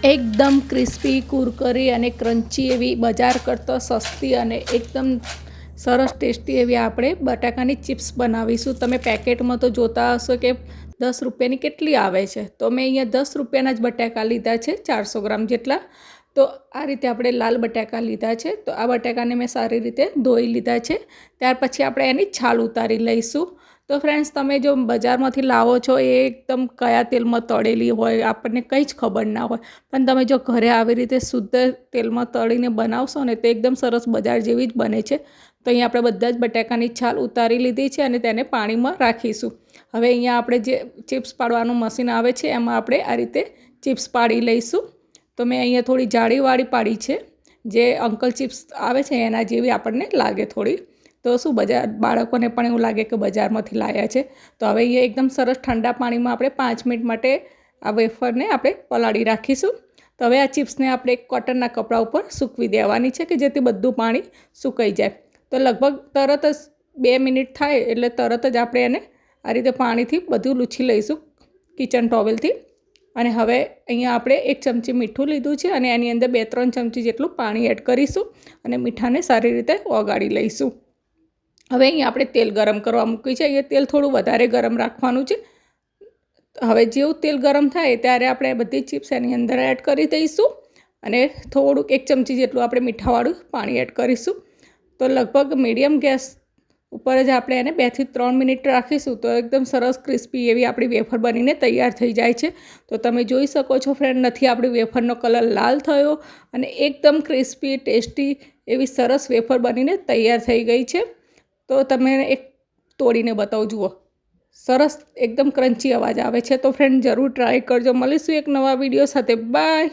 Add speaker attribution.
Speaker 1: એકદમ ક્રિસ્પી કુરકરી અને ક્રન્ચી એવી બજાર કરતાં સસ્તી અને એકદમ સરસ ટેસ્ટી એવી આપણે બટાકાની ચિપ્સ બનાવીશું. તમે પેકેટમાં તો જોતા હશો કે 10 રૂપિયાની કેટલી આવે છે, તો મેં અહીંયા 10 રૂપિયાના જ બટાકા લીધા છે, 400 ગ્રામ જેટલા. તો આ રીતે આપણે લાલ બટાકા લીધા છે. તો આ બટાકાને મેં સારી રીતે ધોઈ લીધા છે. ત્યાર પછી આપણે એની છાલ ઉતારી લઈશું. તો ફ્રેન્ડ્સ, તમે જો બજારમાંથી લાવો છો એ એકદમ કયા તેલમાં તળેલી હોય આપણને કંઈ જ ખબર ના હોય, પણ તમે જો ઘરે આવી રીતે શુદ્ધ તેલમાં તળીને બનાવશો ને તો એકદમ સરસ બજાર જેવી જ બને છે. તો અહીંયા આપણે બધા જ બટાકાની છાલ ઉતારી લીધી છે અને તેને પાણીમાં રાખીશું. હવે અહીંયા આપણે જે ચિપ્સ પાડવાનું મશીન આવે છે એમાં આપણે આ રીતે ચિપ્સ પાડી લઈશું. તો મેં અહીંયા થોડી જાળીવાળી પાડી છે, જે અંકલ ચિપ્સ આવે છે એના જેવી આપણને લાગે થોડી. તો શું બાળકોને પણ એવું લાગે કે બજારમાંથી લાવ્યા છે. તો હવે અહીંયા એકદમ સરસ ઠંડા પાણીમાં આપણે 5 મિનિટ માટે આ વેફરને આપણે પલાળી રાખીશું. તો હવે આ ચિપ્સને આપણે એક કોટનના કપડા ઉપર સૂકવી દેવાની છે કે જેથી બધું પાણી સુકાઈ જાય. તો લગભગ તરત જ 2 મિનિટ થાય એટલે તરત જ આપણે એને આ રીતે પાણીથી બધું લૂછી લઈશું કિચન ટોવેલથી. અને હવે અહીંયા આપણે 1 ચમચી મીઠું લીધું છે અને એની અંદર 2-3 ચમચી જેટલું પાણી એડ કરીશું અને મીઠાને સારી રીતે ઓગાળી લઈશું. હવે અહીંયા આપણે તેલ ગરમ કરવા મૂક્યું છે. અહીંયા તેલ થોડું વધારે ગરમ રાખવાનું છે. હવે જેવું તેલ ગરમ થાય ત્યારે આપણે બધી ચિપ્સ એની અંદર એડ કરી દઈશું અને થોડુંક 1 ચમચી જેટલું આપણે મીઠાવાળું પાણી એડ કરીશું. તો લગભગ મીડિયમ ગેસ ઉપર જ આપણે એને 2 થી 3 મિનિટ રાખીશું. તો એકદમ સરસ ક્રિસ્પી એવી આપણી વેફર બનીને તૈયાર થઈ જાય છે. તો તમે જોઈ શકો છો ફ્રેન્ડ, નથી આપણી વેફરનો કલર લાલ થયો અને એકદમ ક્રિસ્પી ટેસ્ટી એવી સરસ વેફર બનીને તૈયાર થઈ ગઈ છે. તો તમે એક તોડીને બતાવું, જુઓ, સરસ એકદમ ક્રન્ચી અવાજ આવે છે. તો ફ્રેન્ડ, જરૂર ટ્રાય કરજો. મળીશું એક નવા વિડીયો સાથે. બાય.